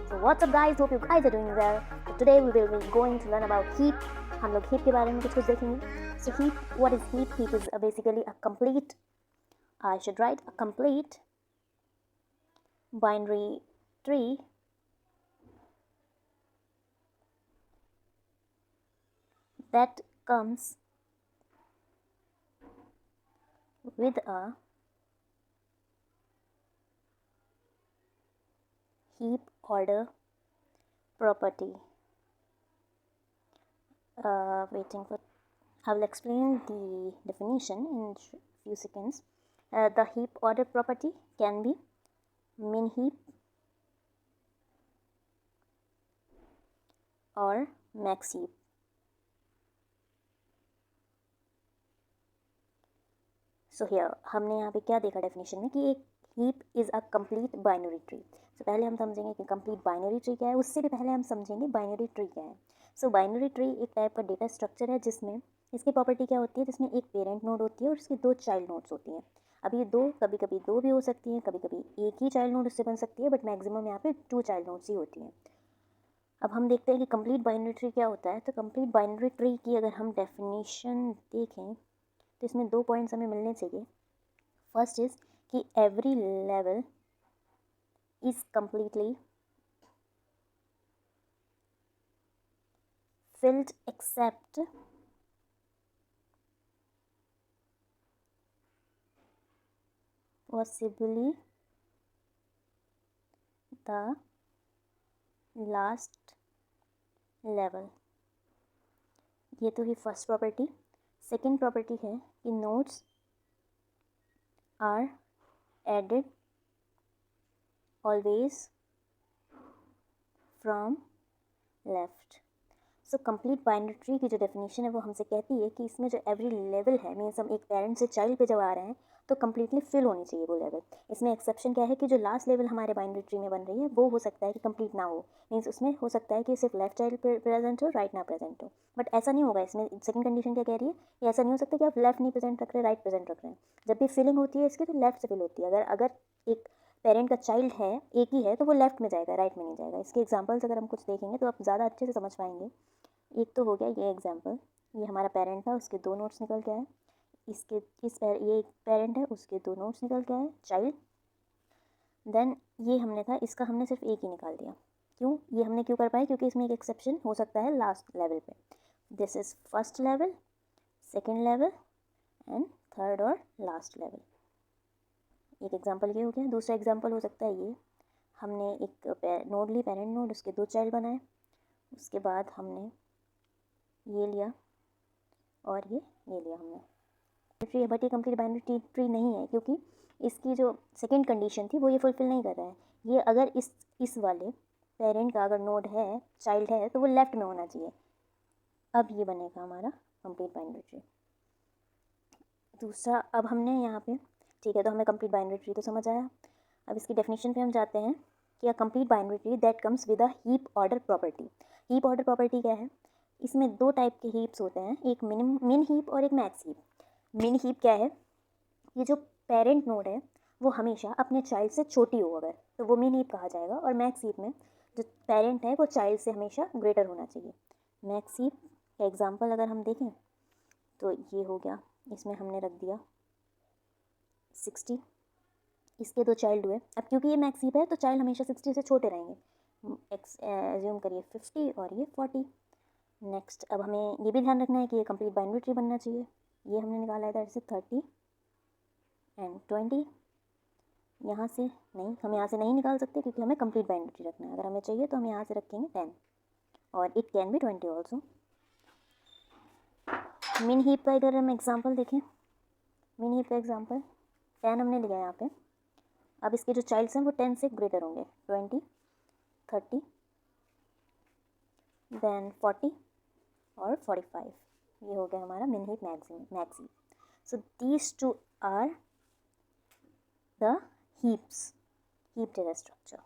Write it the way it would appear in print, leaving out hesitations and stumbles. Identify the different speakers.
Speaker 1: So what's up guys, hope you guys are doing well. So today we will be going to learn about heap. हम लोग heap के बारे में कुछ देखेंगे. So heap, what is heap? Heap is basically a complete, I should write a complete binary tree that comes with a heap order property. I will explain the definition in few seconds. The heap order property can be min heap or max heap. So here हमने यहाँ पे क्या देखा definition में कि एक heap is a complete binary tree. So पहले हम समझेंगे कि कंप्लीट बाइनरी ट्री क्या है, उससे भी पहले हम समझेंगे बाइनरी ट्री क्या है. सो बाइनरी ट्री एक टाइप का डेटा स्ट्रक्चर है जिसमें इसकी प्रॉपर्टी क्या होती है, जिसमें एक पेरेंट नोड होती है और उसकी दो चाइल्ड नोड्स होती हैं. अब ये दो कभी कभी दो भी हो सकती हैं, कभी कभी एक ही चाइल्ड नोड उससे बन सकती है, बट मैक्सिमम यहाँ पे 2 चाइल्ड नोड्स ही होती हैं. अब हम देखते हैं कि कंप्लीट बाइनरी ट्री क्या होता है. तो कंप्लीट बाइनरी ट्री की अगर हम डेफिनेशन देखें तो इसमें 2 पॉइंट्स हमें मिलने चाहिए. फर्स्ट इज कि every level is completely filled except possibly the last level. ये तो ही फर्स्ट प्रॉपर्टी. सेकेंड प्रॉपर्टी है कि nodes are added always from left. So complete binary tree की जो डेफिनेशन है वो हमसे कहती है कि इसमें जो एवरी लेवल है, मीन्स हम एक पेरेंट से चाइल्ड पे जब आ रहे हैं तो कम्प्लीटली फिल होनी चाहिए वो लेवल. इसमें एक्सेप्शन क्या है कि जो लास्ट लेवल हमारे बाइनरी ट्री में बन रही है वो हो सकता है कि कंप्लीट ना हो. मीन्स उसमें हो सकता है कि सिर्फ लेफ्ट चाइल्ड प्रेजेंट हो, राइट ना प्रेजेंट हो. बट ऐसा नहीं होगा. इसमें सेकंड कंडीशन क्या कह रही है कि ऐसा नहीं हो सकता कि आप लेफ्ट नहीं प्रेजेंट रख रहे, राइट प्रेजेंट रख रहे हैं. जब भी फिलिंग होती है इसकी तो लेफ्ट से फिल होती है. अगर एक पेरेंट का चाइल्ड है, एक ही है, तो वो लेफ्ट में जाएगा, राइट में नहीं जाएगा. इसके एग्जाम्पल्स अगर हम कुछ देखेंगे तो आप ज़्यादा अच्छे से समझ पाएंगे. एक तो हो गया ये एग्जाम्पल, ये हमारा पेरेंट था, उसके 2 नोट्स निकल के आए. ये एक पेरेंट है, उसके 2 नोट्स निकल के आए, चाइल्ड. देन ये हमने था, इसका हमने सिर्फ एक ही निकाल दिया. क्यों? ये हमने क्यों कर पाए? क्योंकि इसमें एक एक्सेप्शन हो सकता है लास्ट लेवल पे. This is first level, second level and third और लास्ट लेवल. एक एग्जाम्पल ये हो गया. दूसरा एग्जाम्पल हो सकता है ये, हमने एक नोड ली, पेरेंट नोड, उसके 2 चाइल्ड बनाए. उसके बाद हमने ये लिया और ये लिया हमने ट्री है. बट ये कंप्लीट बाइनरी ट्री नहीं है क्योंकि इसकी जो सेकंड कंडीशन थी वो ये फुलफिल नहीं कर रहा है. ये अगर इस वाले पेरेंट का अगर नोड है, चाइल्ड है, तो वो लेफ्ट में होना चाहिए. अब ये बनेगा हमारा कंप्लीट बाइनरी ट्री. दूसरा, अब हमने यहाँ पे, ठीक है, तो हमें कंप्लीट बाइनरी ट्री तो समझ आया. अब इसकी डेफिनेशन पे हम जाते हैं कि अ complete binary tree that comes with a heap order property. Heap order property क्या है? इसमें 2 टाइप के हीप्स होते हैं, एक मिन हीप और एक मैक्स हीप. मिन हीप क्या है? ये जो पेरेंट नोड है वो हमेशा अपने चाइल्ड से छोटी हो अगर, तो वो मिन हीप कहा जाएगा. और मैक्स हीप में जो पेरेंट है वो चाइल्ड से हमेशा ग्रेटर होना चाहिए. मैक्स हीप का एग्जांपल अगर हम देखें तो ये हो गया, इसमें हमने रख दिया 60, इसके 2 चाइल्ड हुए. अब क्योंकि ये मैक्स हीप है तो चाइल्ड हमेशा 60 से छोटे रहेंगे. एज्यूम करिए 50 और ये 40. नेक्स्ट, अब हमें ये भी ध्यान रखना है कि ये कंप्लीट बाइनरी ट्री बनना चाहिए. ये हमने निकाला है दैट इज 30 एंड 20. यहाँ से नहीं, हम यहाँ से नहीं निकाल सकते क्योंकि हमें कंप्लीट बाइनरी ट्री रखना है. अगर हमें चाहिए तो हम यहाँ से रखेंगे 10 और इट कैन बी 20 ऑल्सो. मिन हीप का अगर हम एग्जाम्पल देखें, मिन हीप का एग्जाम्पल 10 हमने लिया यहाँ पे. अब इसके जो चाइल्ड्स हैं वो 10 से ग्रेटर होंगे, 20, 30, देन 40 और 45. ये हो गया हमारा min heap, max heap. So these 2 are the heap data structure.